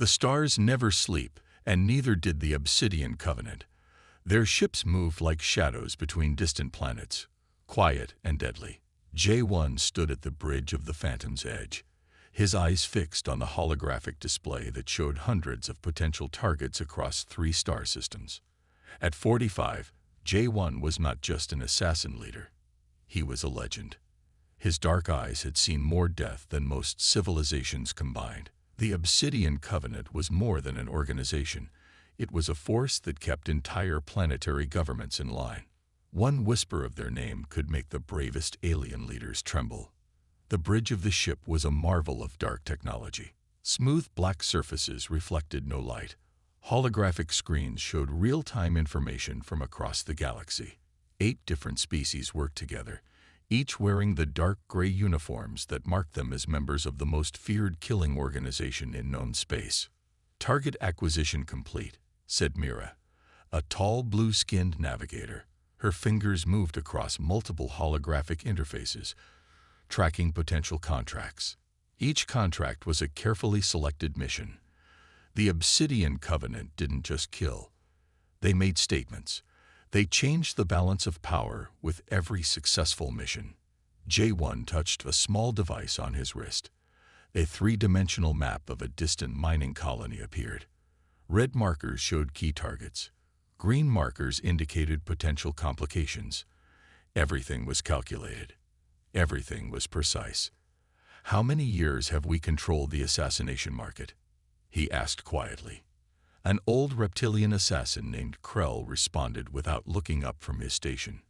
The stars never sleep, and neither did the Obsidian Covenant. Their ships moved like shadows between distant planets, quiet and deadly. J1 stood at the bridge of the Phantom's Edge, his eyes fixed on the holographic display that showed hundreds of potential targets across 3 star systems. At 45, J1 was not just an assassin leader. He was a legend. His dark eyes had seen more death than most civilizations combined. The Obsidian Covenant was more than an organization. It was a force that kept entire planetary governments in line. One whisper of their name could make the bravest alien leaders tremble. The bridge of the ship was a marvel of dark technology. Smooth black surfaces reflected no light. Holographic screens showed real-time information from across the galaxy. 8 different species worked together, each wearing the dark gray uniforms that marked them as members of the most feared killing organization in known space. "Target acquisition complete," said Mira, a tall blue-skinned navigator. Her fingers moved across multiple holographic interfaces, tracking potential contracts. Each contract was a carefully selected mission. The Obsidian Covenant didn't just kill. They made statements. They changed the balance of power with every successful mission. J1 touched a small device on his wrist. A 3-dimensional map of a distant mining colony appeared. Red markers showed key targets. Green markers indicated potential complications. Everything was calculated. Everything was precise. "How many years have we controlled the assassination market?" he asked quietly. An old reptilian assassin named Krell responded without looking up from his station.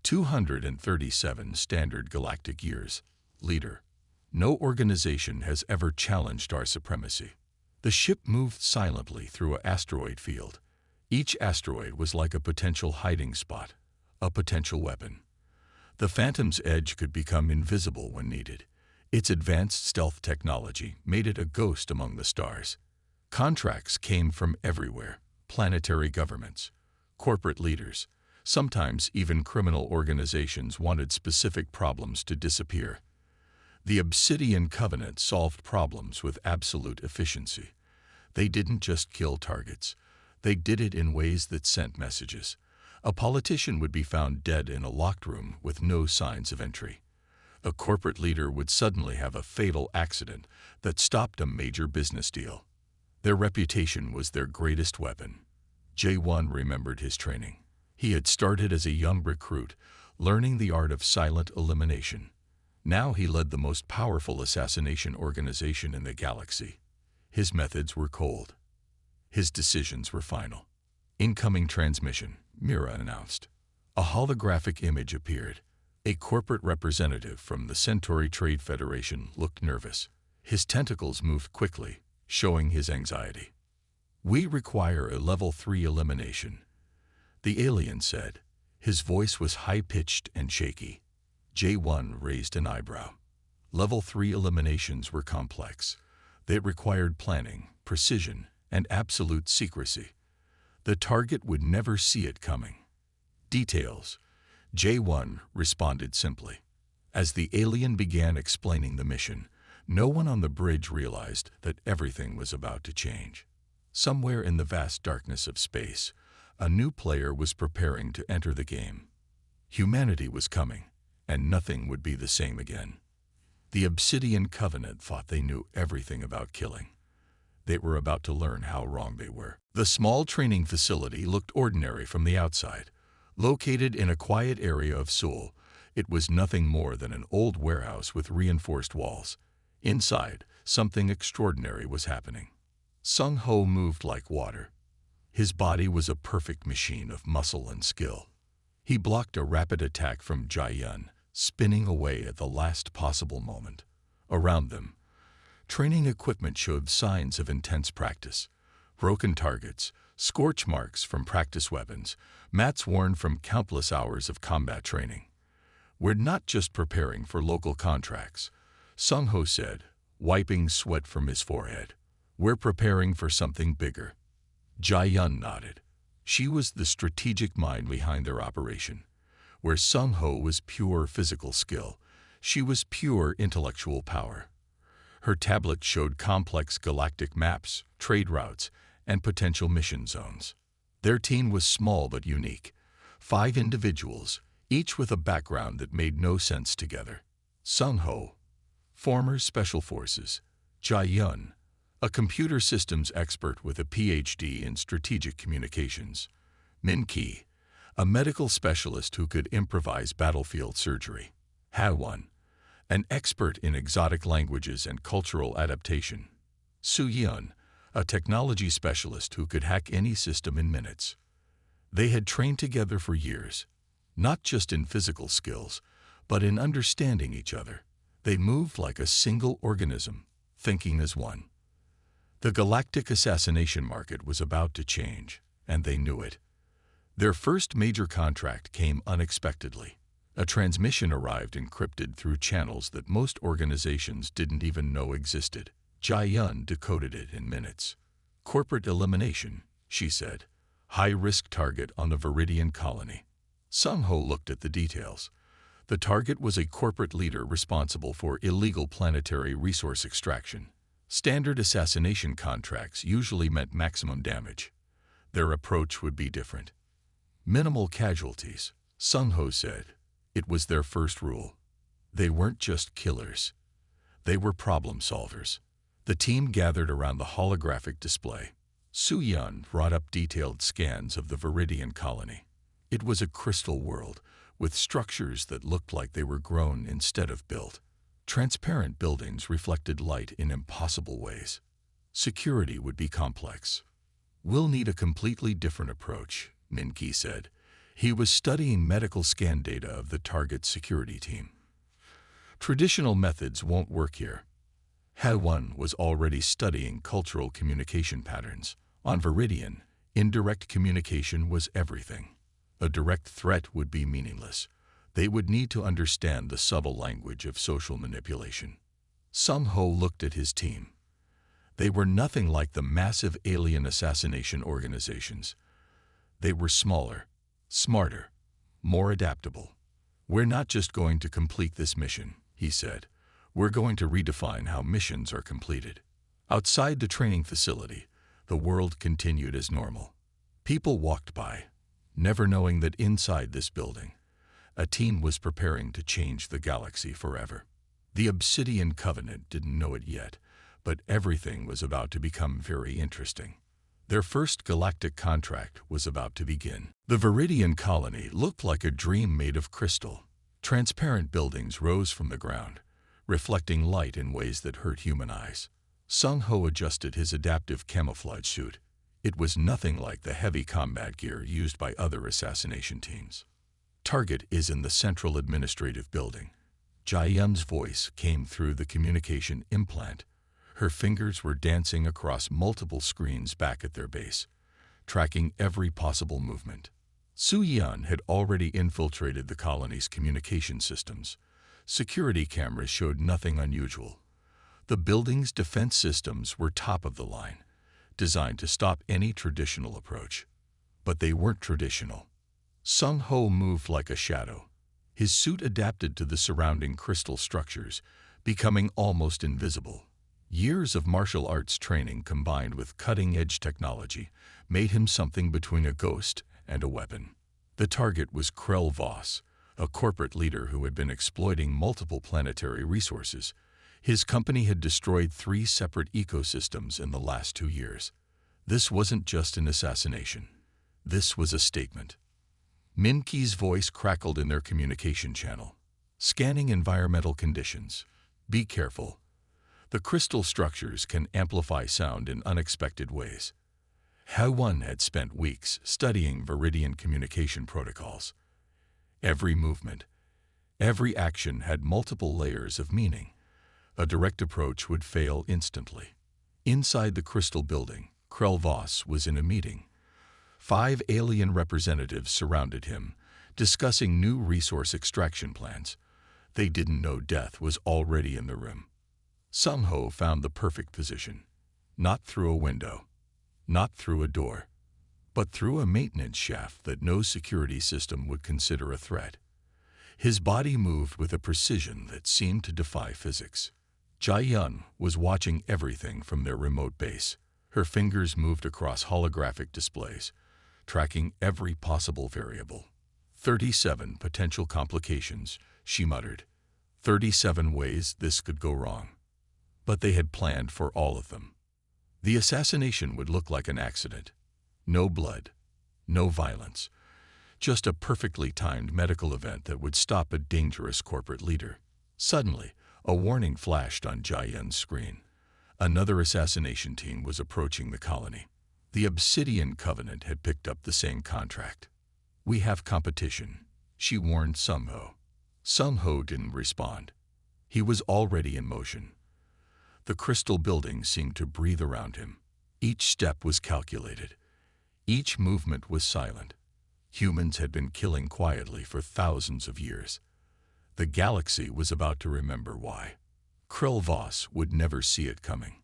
237 standard galactic years, leader. No organization has ever challenged our supremacy. The ship moved silently through an asteroid field. Each asteroid was like a potential hiding spot, a potential weapon. The Phantom's Edge could become invisible when needed. Its advanced stealth technology made it a ghost among the stars. Contracts came from everywhere: planetary governments, corporate leaders, sometimes even criminal organizations wanted specific problems to disappear. The Obsidian Covenant solved problems with absolute efficiency. They didn't just kill targets. They did it in ways that sent messages. A politician would be found dead in a locked room with no signs of entry. A corporate leader would suddenly have a fatal accident that stopped a major business deal. Their reputation was their greatest weapon. J1 remembered his training. He had started as a young recruit, learning the art of silent elimination. Now he led the most powerful assassination organization in the galaxy. His methods were cold. His decisions were final. "Incoming transmission," Mira announced. A holographic image appeared. A corporate representative from the Centauri Trade Federation looked nervous. His tentacles moved quickly, showing his anxiety. "We require a level 3 elimination," the alien said. His voice was high-pitched and shaky. J1 raised an eyebrow. Level 3 eliminations were complex. They required planning, precision, and absolute secrecy. The target would never see it coming. "Details," J1 responded simply. As the alien began explaining the mission, no one on the bridge realized that everything was about to change. Somewhere in the vast darkness of space, a new player was preparing to enter the game. Humanity was coming, and nothing would be the same again. The Obsidian Covenant thought they knew everything about killing. They were about to learn how wrong they were. The small training facility looked ordinary from the outside. Located in a quiet area of Seoul, it was nothing more than an old warehouse with reinforced walls. Inside, something extraordinary was happening. Sung Ho moved like water. His body was a perfect machine of muscle and skill. He blocked a rapid attack from Jae-yun, spinning away at the last possible moment. Around them, training equipment showed signs of intense practice. Broken targets, scorch marks from practice weapons, mats worn from countless hours of combat training. "We're not just preparing for local contracts," Sung Ho said, wiping sweat from his forehead. "We're preparing for something bigger." Jae-yun nodded. She was the strategic mind behind their operation. Where Sung Ho was pure physical skill, she was pure intellectual power. Her tablet showed complex galactic maps, trade routes, and potential mission zones. Their team was small but unique. 5 individuals, each with a background that made no sense together. Sung Ho, former Special Forces. Jai Yun, a computer systems expert with a PhD in strategic communications. Min Ki, a medical specialist who could improvise battlefield surgery. Ha Won, an expert in exotic languages and cultural adaptation. Su Yun, a technology specialist who could hack any system in minutes. They had trained together for years, not just in physical skills, but in understanding each other. They moved like a single organism, thinking as one. The galactic assassination market was about to change, and they knew it. Their first major contract came unexpectedly. A transmission arrived encrypted through channels that most organizations didn't even know existed. Jai Yun decoded it in minutes. Corporate elimination, she said. High-risk target on the Viridian colony. Sung Ho looked at the details. The target was a corporate leader responsible for illegal planetary resource extraction. Standard assassination contracts usually meant maximum damage. Their approach would be different. Minimal casualties, Sung Ho said. It was their first rule. They weren't just killers. They were problem solvers. The team gathered around the holographic display. Su Yun brought up detailed scans of the Viridian colony. It was a crystal world, with structures that looked like they were grown instead of built. Transparent buildings reflected light in impossible ways. Security would be complex. We'll need a completely different approach, Min Ki said. He was studying medical scan data of the target's security team. Traditional methods won't work here. Ha Won was already studying cultural communication patterns. On Viridian, indirect communication was everything. A direct threat would be meaningless. They would need to understand the subtle language of social manipulation. Sung Ho looked at his team. They were nothing like the massive alien assassination organizations. They were smaller, smarter, more adaptable. We're not just going to complete this mission, he said. We're going to redefine how missions are completed. Outside the training facility, the world continued as normal. People walked by, never knowing that inside this building, a team was preparing to change the galaxy forever. The Obsidian Covenant didn't know it yet, but everything was about to become very interesting. Their first galactic contract was about to begin. The Viridian colony looked like a dream made of crystal. Transparent buildings rose from the ground, reflecting light in ways that hurt human eyes. Sung Ho adjusted his adaptive camouflage suit. It was nothing like the heavy combat gear used by other assassination teams. Target is in the central administrative building. Jai Yun's voice came through the communication implant. Her fingers were dancing across multiple screens back at their base, tracking every possible movement. Su Yun had already infiltrated the colony's communication systems. Security cameras showed nothing unusual. The building's defense systems were top of the line, designed to stop any traditional approach. But they weren't traditional. Sung Ho moved like a shadow. His suit adapted to the surrounding crystal structures, becoming almost invisible. Years of martial arts training combined with cutting-edge technology made him something between a ghost and a weapon. The target was Krell Voss, a corporate leader who had been exploiting multiple planetary resources. His company had destroyed 3 separate ecosystems in the last 2 years. This wasn't just an assassination. This was a statement. Min Ki's voice crackled in their communication channel. Scanning environmental conditions. Be careful. The crystal structures can amplify sound in unexpected ways. Ha Won had spent weeks studying Viridian communication protocols. Every movement, every action had multiple layers of meaning. A direct approach would fail instantly. Inside the crystal building, Krell Voss was in a meeting. 5 alien representatives surrounded him, discussing new resource extraction plans. They didn't know death was already in the room. Sung Ho found the perfect position. Not through a window, not through a door, but through a maintenance shaft that no security system would consider a threat. His body moved with a precision that seemed to defy physics. Jai-yun was watching everything from their remote base. Her fingers moved across holographic displays, tracking every possible variable. 37 potential complications, she muttered. 37 ways this could go wrong. But they had planned for all of them. The assassination would look like an accident. No blood, no violence, just a perfectly timed medical event that would stop a dangerous corporate leader. Suddenly, a warning flashed on Jai-yun's screen. Another assassination team was approaching the colony. The Obsidian Covenant had picked up the same contract. "We have competition," she warned Sung-ho. Sung-ho didn't respond. He was already in motion. The crystal building seemed to breathe around him. Each step was calculated. Each movement was silent. Humans had been killing quietly for thousands of years. The galaxy was about to remember why. Krill Voss would never see it coming.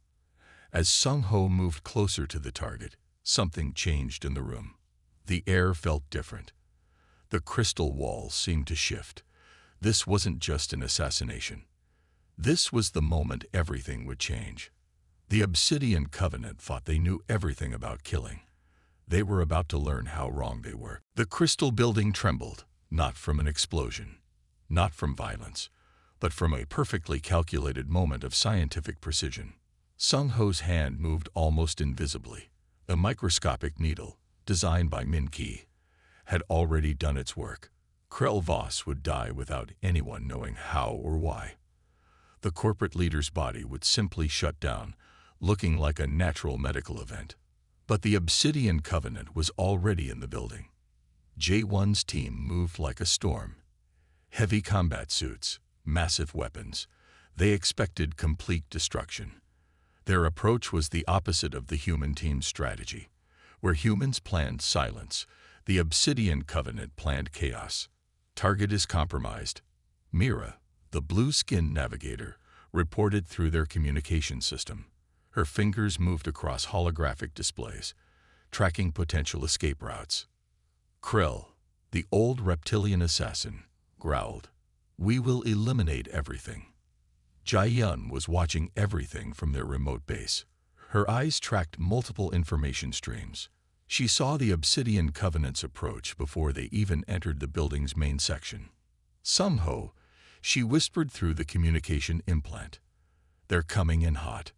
As Sung-ho moved closer to the target, something changed in the room. The air felt different. The crystal walls seemed to shift. This wasn't just an assassination. This was the moment everything would change. The Obsidian Covenant thought they knew everything about killing. They were about to learn how wrong they were. The crystal building trembled, not from an explosion, not from violence, but from a perfectly calculated moment of scientific precision. Sung-ho's hand moved almost invisibly. A microscopic needle, designed by Min-ki, had already done its work. Krill Voss would die without anyone knowing how or why. The corporate leader's body would simply shut down, looking like a natural medical event. But the Obsidian Covenant was already in the building. Jae-won's team moved like a storm. Heavy combat suits, massive weapons. They expected complete destruction. Their approach was the opposite of the human team's strategy. Where humans planned silence, the Obsidian Covenant planned chaos. Target is compromised. Mira, the blue-skinned navigator, reported through their communication system. Her fingers moved across holographic displays, tracking potential escape routes. Krill, the old reptilian assassin, growled, "We will eliminate everything." Jai-yun was watching everything from their remote base. Her eyes tracked multiple information streams. She saw the Obsidian Covenant's approach before they even entered the building's main section. "Sung-ho," she whispered through the communication implant. "They're coming in hot."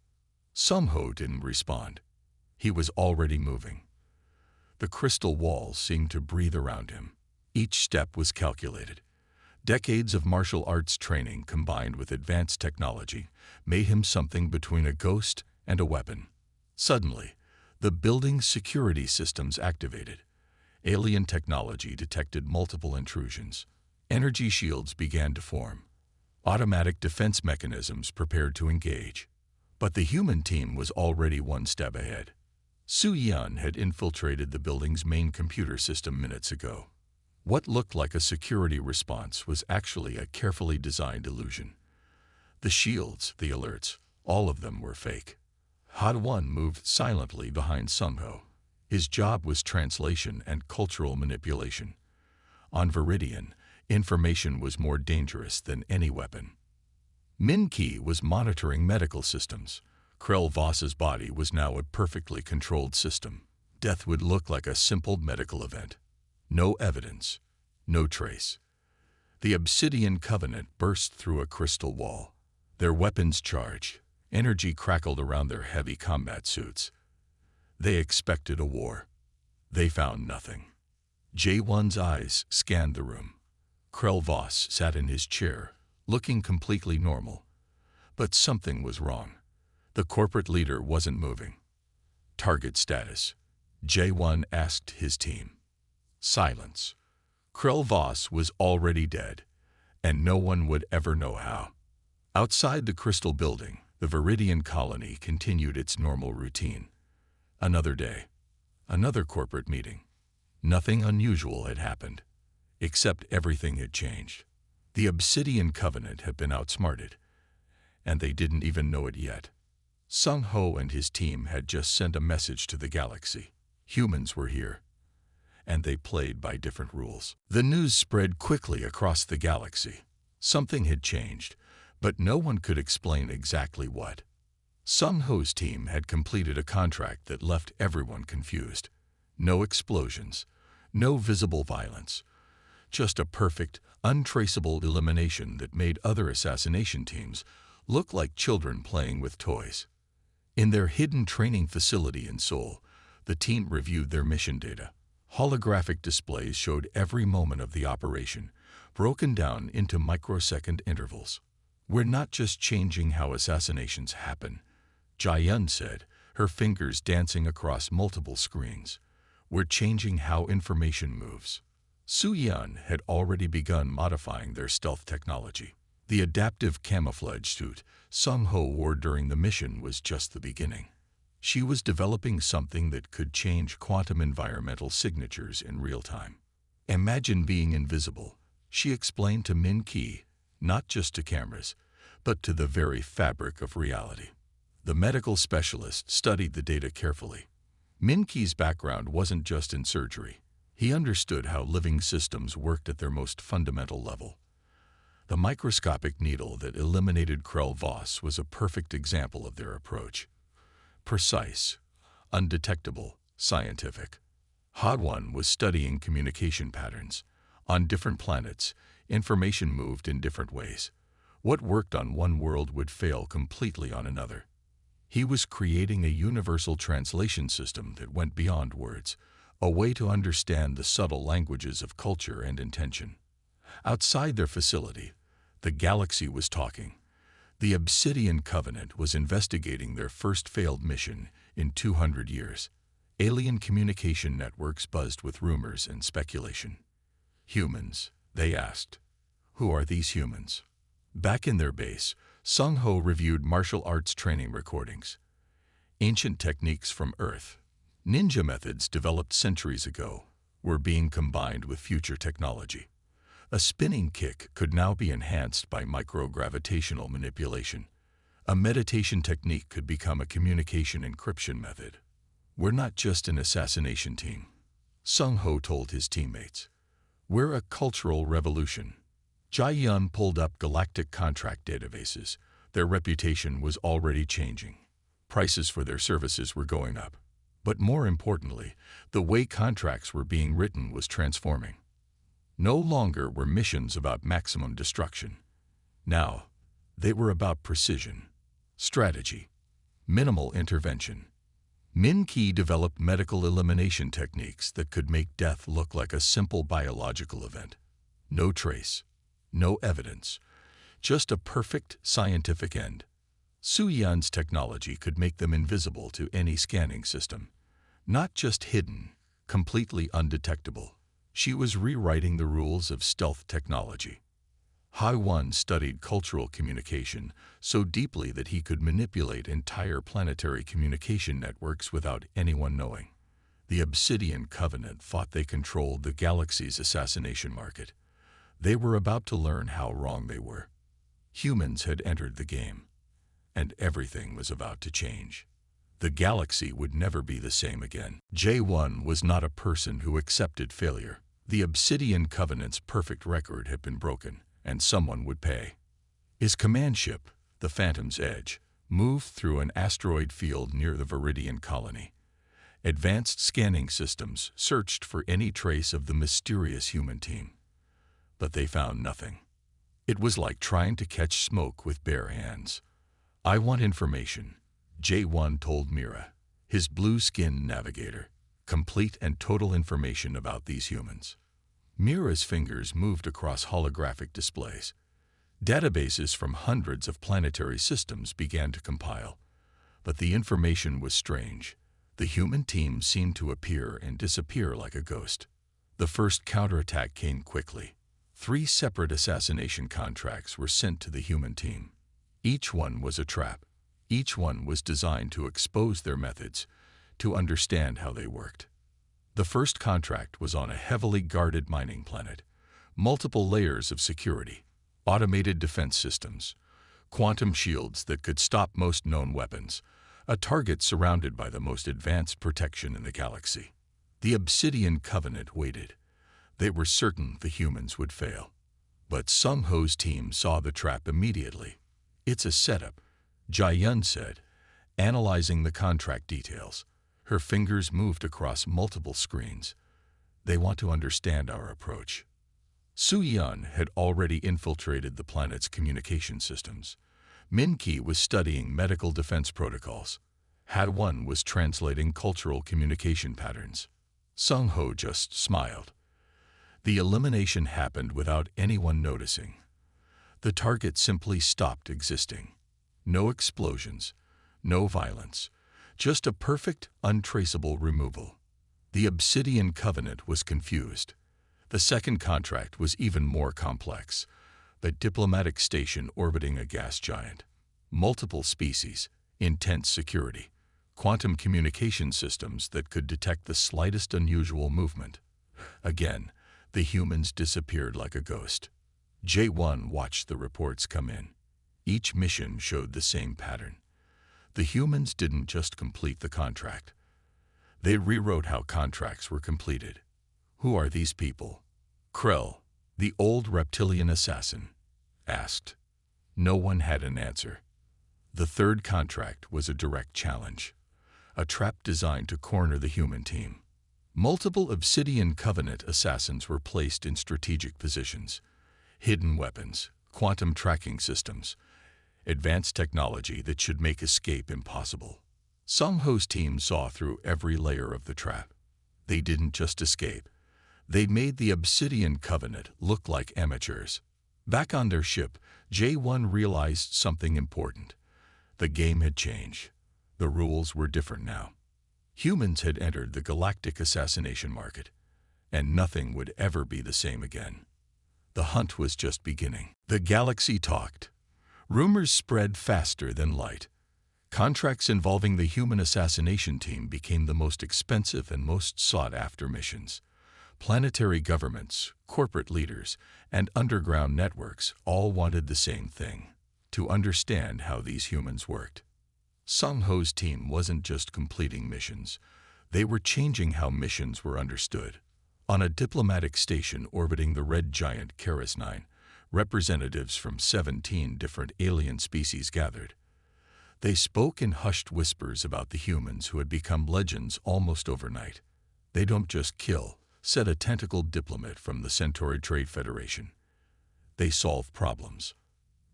Sung-ho didn't respond. He was already moving. The crystal walls seemed to breathe around him. Each step was calculated. Decades of martial arts training combined with advanced technology made him something between a ghost and a weapon. Suddenly, the building's security systems activated. Alien technology detected multiple intrusions. Energy shields began to form. Automatic defense mechanisms prepared to engage. But the human team was already one step ahead. Su-yeon had infiltrated the building's main computer system minutes ago. What looked like a security response was actually a carefully designed illusion. The shields, the alerts, all of them were fake. Han-won moved silently behind Sung-ho. His job was translation and cultural manipulation. On Viridian, information was more dangerous than any weapon. Min-ki was monitoring medical systems. Krill Voss's body was now a perfectly controlled system. Death would look like a simple medical event. No evidence, no trace. The Obsidian Covenant burst through a crystal wall. Their weapons charged. Energy crackled around their heavy combat suits. They expected a war. They found nothing. Jae-won's eyes scanned the room. Krill Voss sat in his chair, looking completely normal. But something was wrong. The corporate leader wasn't moving. Target status. Jae-won asked his team. Silence. Krill Voss was already dead, and no one would ever know how. Outside the crystal building, the Viridian colony continued its normal routine. Another day. Another corporate meeting. Nothing unusual had happened, except everything had changed. The Obsidian Covenant had been outsmarted, and they didn't even know it yet. Sung-ho and his team had just sent a message to the galaxy. Humans were here, and they played by different rules. The news spread quickly across the galaxy. Something had changed. but no one could explain exactly what. Sung Ho's team had completed a contract that left everyone confused. No explosions, no visible violence, just a perfect, untraceable elimination that made other assassination teams look like children playing with toys. In their hidden training facility in Seoul, the team reviewed their mission data. Holographic displays showed every moment of the operation, broken down into microsecond intervals. "We're not just changing how assassinations happen," Jae-yun said, her fingers dancing across multiple screens. "We're changing how information moves." Soo-yeon had already begun modifying their stealth technology. The adaptive camouflage suit Sung Ho wore during the mission was just the beginning. She was developing something that could change quantum environmental signatures in real time. "Imagine being invisible," she explained to Min Ki, not just to cameras, but to the very fabric of reality. The medical specialist studied the data carefully. Min Ki's background wasn't just in surgery. He understood how living systems worked at their most fundamental level. The microscopic needle that eliminated Krell Voss was a perfect example of their approach. Precise, undetectable, scientific. Ha-1 was studying communication patterns. On different planets, information moved in different ways. What worked on one world would fail completely on another. He was creating a universal translation system that went beyond words, a way to understand the subtle languages of culture and intention. Outside their facility, the galaxy was talking. The Obsidian Covenant was investigating their first failed mission in 200 years. Alien communication networks buzzed with rumors and speculation. "Humans?" they asked. "Who are these humans?" Back in their base, Sung Ho reviewed martial arts training recordings. Ancient techniques from Earth, ninja methods developed centuries ago, were being combined with future technology. A spinning kick could now be enhanced by microgravitational manipulation. A meditation technique could become a communication encryption method. "We're not just an assassination team," Sung Ho told his teammates. "We're a cultural revolution." Jae-yun pulled up Galactic contract databases. Their reputation was already changing. Prices for their services were going up. But more importantly, the way contracts were being written was transforming. No longer were missions about maximum destruction. Now, they were about precision, strategy, minimal intervention. Min Ki developed medical elimination techniques that could make death look like a simple biological event. No trace, no evidence, just a perfect scientific end. Soo-yeon's technology could make them invisible to any scanning system. Not just hidden, completely undetectable. She was rewriting the rules of stealth technology. Ha-1 studied cultural communication so deeply that he could manipulate entire planetary communication networks without anyone knowing. The Obsidian Covenant thought they controlled the galaxy's assassination market. They were about to learn how wrong they were. Humans had entered the game, and everything was about to change. The galaxy would never be the same again. Jae-1 was not a person who accepted failure. The Obsidian Covenant's perfect record had been broken, and someone would pay. His command ship, the Phantom's Edge, moved through an asteroid field near the Viridian colony. Advanced scanning systems searched for any trace of the mysterious human team. But they found nothing. It was like trying to catch smoke with bare hands. "I want information," Jae-1 told Mira, his blue-skinned navigator. "Complete and total information about these humans." Mira's fingers moved across holographic displays. Databases from hundreds of planetary systems began to compile. But the information was strange. The human team seemed to appear and disappear like a ghost. The first counterattack came quickly. 3 separate assassination contracts were sent to the human team. Each one was a trap. Each one was designed to expose their methods, to understand how they worked. The first contract was on a heavily guarded mining planet. Multiple layers of security, automated defense systems, quantum shields that could stop most known weapons, a target surrounded by the most advanced protection in the galaxy. The Obsidian Covenant waited. They were certain the humans would fail. But Sung Ho's team saw the trap immediately. "It's a setup," Jia said, analyzing the contract details. Her fingers moved across multiple screens. "They want to understand our approach." Su Yun had already infiltrated the planet's communication systems. Min Ki was studying medical defense protocols. Had-One was translating cultural communication patterns. Sung Ho just smiled. The elimination happened without anyone noticing. The target simply stopped existing. No explosions, no violence, just a perfect, untraceable removal. The Obsidian Covenant was confused. The second contract was even more complex. The diplomatic station orbiting a gas giant. Multiple species, intense security, quantum communication systems that could detect the slightest unusual movement. Again, the humans disappeared like a ghost. J1 watched the reports come in. Each mission showed the same pattern. The humans didn't just complete the contract. They rewrote how contracts were completed. "Who are these people?" Krell, the old reptilian assassin, asked. No one had an answer. The third contract was a direct challenge. A trap designed to corner the human team. Multiple Obsidian Covenant assassins were placed in strategic positions. Hidden weapons, quantum tracking systems, advanced technology that should make escape impossible. Sung Ho's team saw through every layer of the trap. They didn't just escape. They made the Obsidian Covenant look like amateurs. Back on their ship, J1 realized something important. The game had changed. The rules were different now. Humans had entered the galactic assassination market, and nothing would ever be the same again. The hunt was just beginning. The galaxy talked. Rumors spread faster than light. Contracts involving the human assassination team became the most expensive and most sought-after missions. Planetary governments, corporate leaders, and underground networks all wanted the same thing: to understand how these humans worked. Sung Ho's team wasn't just completing missions. They were changing how missions were understood. On a diplomatic station orbiting the red giant Keras 9, representatives from 17 different alien species gathered. They spoke in hushed whispers about the humans who had become legends almost overnight. "They don't just kill," said a tentacled diplomat from the Centauri Trade Federation. "They solve problems."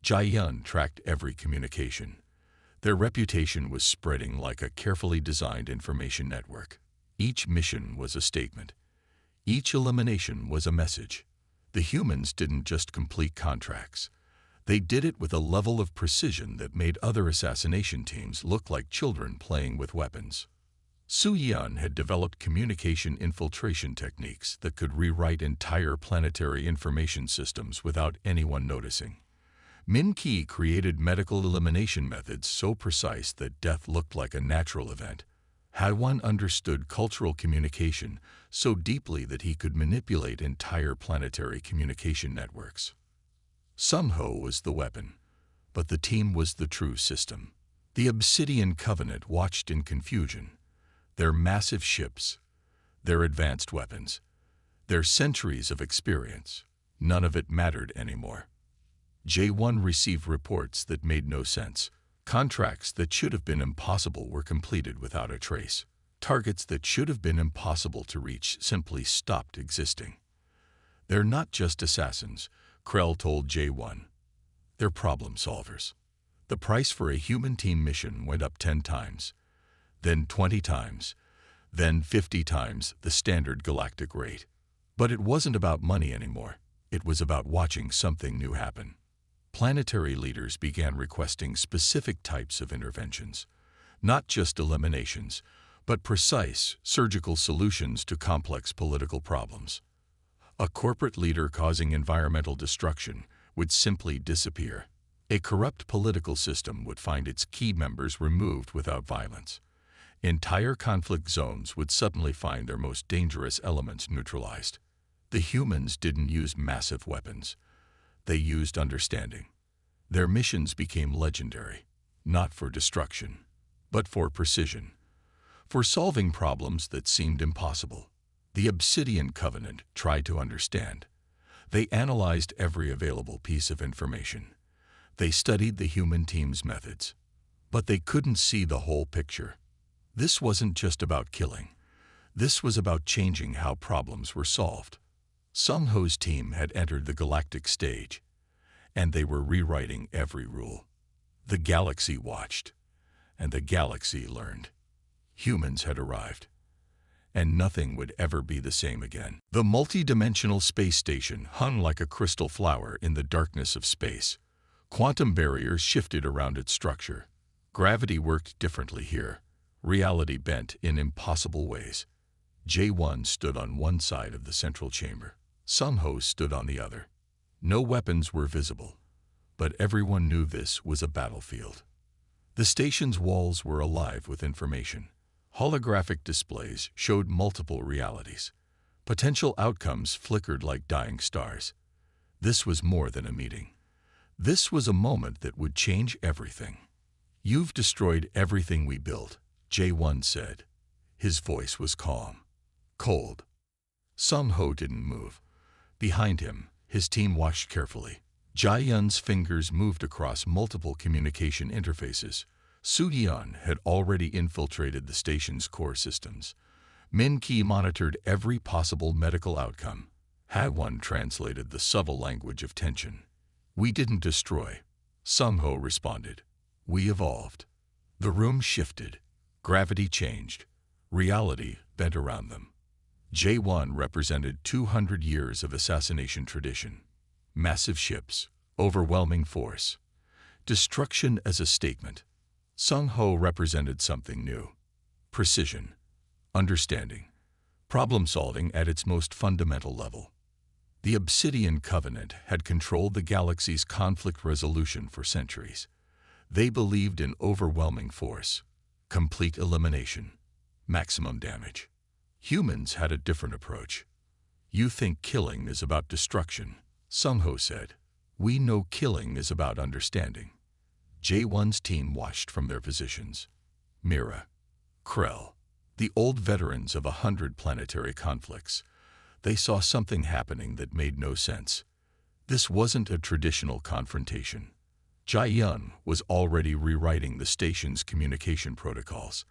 Jia tracked every communication. Their reputation was spreading like a carefully designed information network. Each mission was a statement. Each elimination was a message. The humans didn't just complete contracts. They did it with a level of precision that made other assassination teams look like children playing with weapons. Su Yun had developed communication infiltration techniques that could rewrite entire planetary information systems without anyone noticing. Min Ki created medical elimination methods so precise that death looked like a natural event. Had-One understood cultural communication so deeply that he could manipulate entire planetary communication networks. Sung Ho was the weapon, but the team was the true system. The Obsidian Covenant watched in confusion. Their massive ships, their advanced weapons, their centuries of experience, none of it mattered anymore. J1 received reports that made no sense. Contracts that should have been impossible were completed without a trace. Targets that should have been impossible to reach simply stopped existing. "They're not just assassins," Krell told J1. "They're problem solvers." The price for a human team mission went up 10 times, then 20 times, then 50 times the standard galactic rate. But it wasn't about money anymore. It was about watching something new happen. Planetary leaders began requesting specific types of interventions, not just eliminations, but precise, surgical solutions to complex political problems. A corporate leader causing environmental destruction would simply disappear. A corrupt political system would find its key members removed without violence. Entire conflict zones would suddenly find their most dangerous elements neutralized. The humans didn't use massive weapons. They used understanding. Their missions became legendary, not for destruction, but for precision, for solving problems that seemed impossible. The Obsidian Covenant tried to understand. They analyzed every available piece of information. They studied the human team's methods, but they couldn't see the whole picture. This wasn't just about killing. This was about changing how problems were solved. Sung Ho's team had entered the Galactic stage, and they were rewriting every rule. The galaxy watched, and the galaxy learned. Humans had arrived, and nothing would ever be the same again. The multi-dimensional space station hung like a crystal flower in the darkness of space. Quantum barriers shifted around its structure. Gravity worked differently here. Reality bent in impossible ways. J1 stood on one side of the central chamber. Sung Ho stood on the other. No weapons were visible, but everyone knew this was a battlefield. The station's walls were alive with information. Holographic displays showed multiple realities. Potential outcomes flickered like dying stars. This was more than a meeting. This was a moment that would change everything. "You've destroyed everything we built," J1 said. His voice was calm, cold. Sung Ho didn't move. Behind him, his team watched carefully. Jai-yun's fingers moved across multiple communication interfaces. Su-yeon had already infiltrated the station's core systems. Min-ki monitored every possible medical outcome. Ha-won translated the subtle language of tension. "We didn't destroy," Sung Ho responded. "We evolved." The room shifted. Gravity changed. Reality bent around them. J1 represented 200 years of assassination tradition. Massive ships, overwhelming force. Destruction as a statement. Sung Ho represented something new. Precision, understanding, problem-solving at its most fundamental level. The Obsidian Covenant had controlled the galaxy's conflict resolution for centuries. They believed in overwhelming force, complete elimination, maximum damage. Humans had a different approach. "You think killing is about destruction," Sung Ho said. "We know killing is about understanding." J1's team watched from their positions. Mira, Krell, the old veterans of 100 planetary conflicts. They saw something happening that made no sense. This wasn't a traditional confrontation. Jai-yun was already rewriting the station's communication protocols.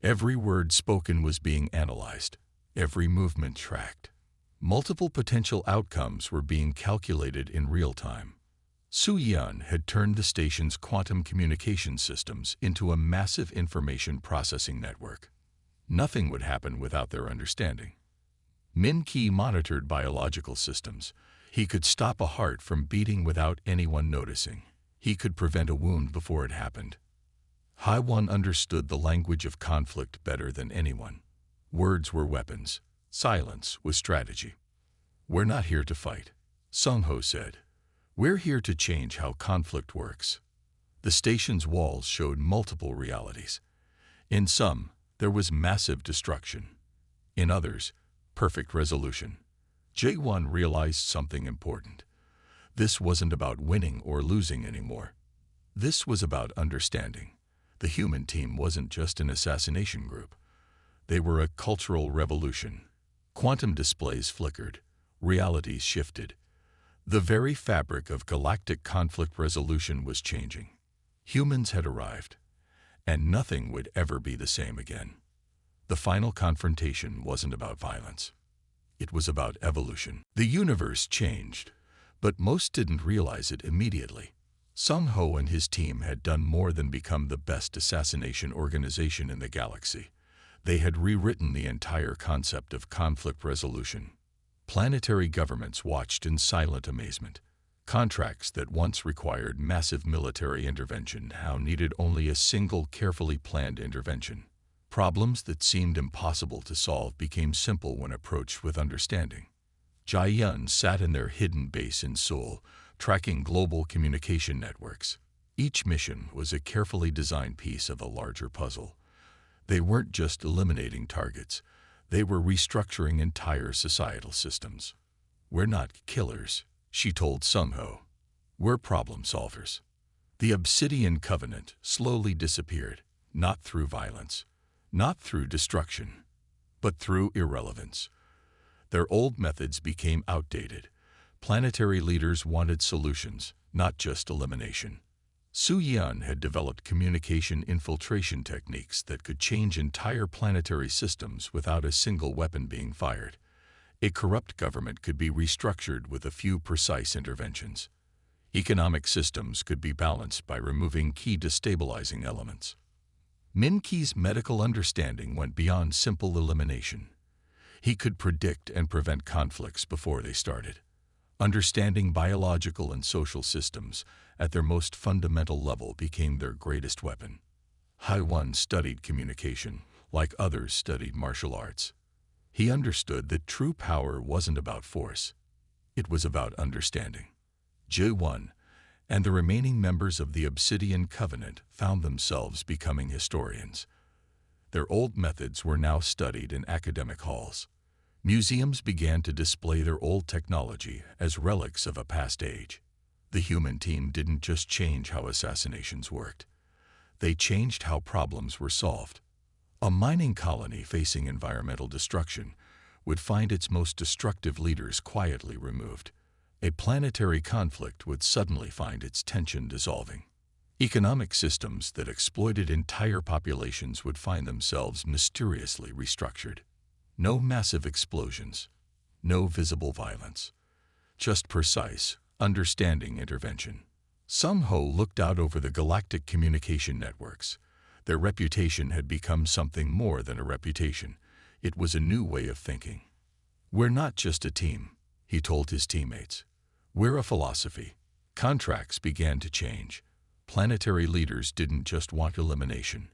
Every word spoken was being analyzed, every movement tracked. Multiple potential outcomes were being calculated in real time. Su-yeon had turned the station's quantum communication systems into a massive information processing network. Nothing would happen without their understanding. Min-ki monitored biological systems. He could stop a heart from beating without anyone noticing. He could prevent a wound before it happened. Ha-won understood the language of conflict better than anyone. Words were weapons. Silence was strategy. "We're not here to fight," Sung Ho said. "We're here to change how conflict works." The station's walls showed multiple realities. In some, there was massive destruction. In others, perfect resolution. J1 realized something important. This wasn't about winning or losing anymore. This was about understanding. The human team wasn't just an assassination group. They were a cultural revolution. Quantum displays flickered. Realities shifted. The very fabric of galactic conflict resolution was changing. Humans had arrived, and nothing would ever be the same again. The final confrontation wasn't about violence. It was about evolution. The universe changed, but most didn't realize it immediately. Sung Ho and his team had done more than become the best assassination organization in the galaxy. They had rewritten the entire concept of conflict resolution. Planetary governments watched in silent amazement. Contracts that once required massive military intervention now needed only a single carefully planned intervention. Problems that seemed impossible to solve became simple when approached with understanding. Jai-yun sat in their hidden base in Seoul, tracking global communication networks. Each mission was a carefully designed piece of a larger puzzle. They weren't just eliminating targets. They were restructuring entire societal systems. "We're not killers," she told Sung Ho. "We're problem solvers." The Obsidian Covenant slowly disappeared, not through violence, not through destruction, but through irrelevance. Their old methods became outdated, Planetary leaders wanted solutions, not just elimination. Su Yan had developed communication infiltration techniques that could change entire planetary systems without a single weapon being fired. A corrupt government could be restructured with a few precise interventions. Economic systems could be balanced by removing key destabilizing elements. Min Qi's medical understanding went beyond simple elimination. He could predict and prevent conflicts before they started. Understanding biological and social systems at their most fundamental level became their greatest weapon. Haiwan studied communication, like others studied martial arts. He understood that true power wasn't about force. It was about understanding. Ji-1 and the remaining members of the Obsidian Covenant found themselves becoming historians. Their old methods were now studied in academic halls. Museums began to display their old technology as relics of a past age. The human team didn't just change how assassinations worked. They changed how problems were solved. A mining colony facing environmental destruction would find its most destructive leaders quietly removed. A planetary conflict would suddenly find its tension dissolving. Economic systems that exploited entire populations would find themselves mysteriously restructured. No massive explosions, no visible violence, just precise, understanding intervention. Sun Ho looked out over the galactic communication networks. Their reputation had become something more than a reputation. It was a new way of thinking. "We're not just a team," he told his teammates. "We're a philosophy." Contracts began to change. Planetary leaders didn't just want elimination.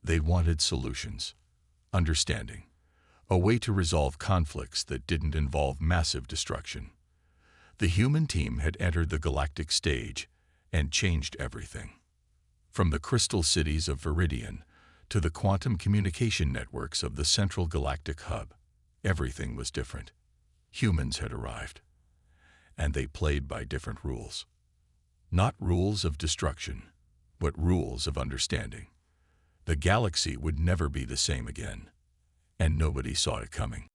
They wanted solutions, understanding, a way to resolve conflicts that didn't involve massive destruction. The human team had entered the galactic stage and changed everything. From the crystal cities of Viridian to the quantum communication networks of the central galactic hub, everything was different. Humans had arrived, and they played by different rules. Not rules of destruction, but rules of understanding. The galaxy would never be the same again, and nobody saw it coming.